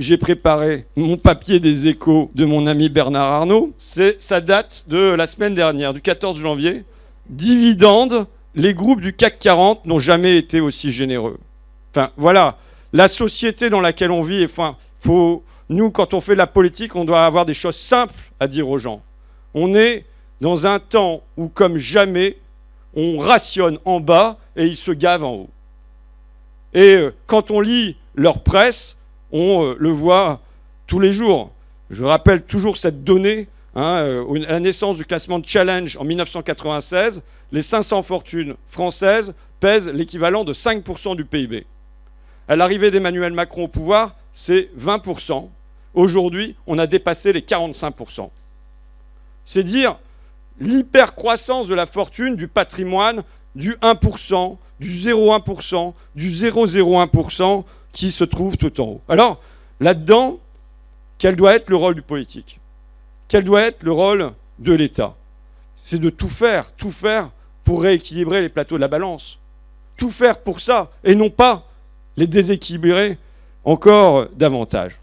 J'ai préparé mon papier des Échos de mon ami Bernard Arnault. Ça date de la semaine dernière, du 14 janvier. Dividendes, les groupes du CAC 40 n'ont jamais été aussi généreux. Enfin, voilà, la société dans laquelle on vit, nous, quand on fait de la politique, on doit avoir des choses simples à dire aux gens. On est dans un temps où, comme jamais, on rationne en bas et ils se gavent en haut. Et quand on lit leur presse, on le voit tous les jours. Je rappelle toujours cette donnée, à la naissance du classement de Challenge en 1996, les 500 fortunes françaises pèsent l'équivalent de 5% du PIB. À l'arrivée d'Emmanuel Macron au pouvoir, c'est 20%. Aujourd'hui, on a dépassé les 45%. C'est dire l'hypercroissance de la fortune, du patrimoine, du 1%, du 0,1%, du 0,01% qui se trouve tout en haut. Alors, là-dedans, quel doit être le rôle du politique ? Quel doit être le rôle de l'État ? C'est de tout faire pour rééquilibrer les plateaux de la balance. Tout faire pour ça, et non pas les déséquilibrer encore davantage.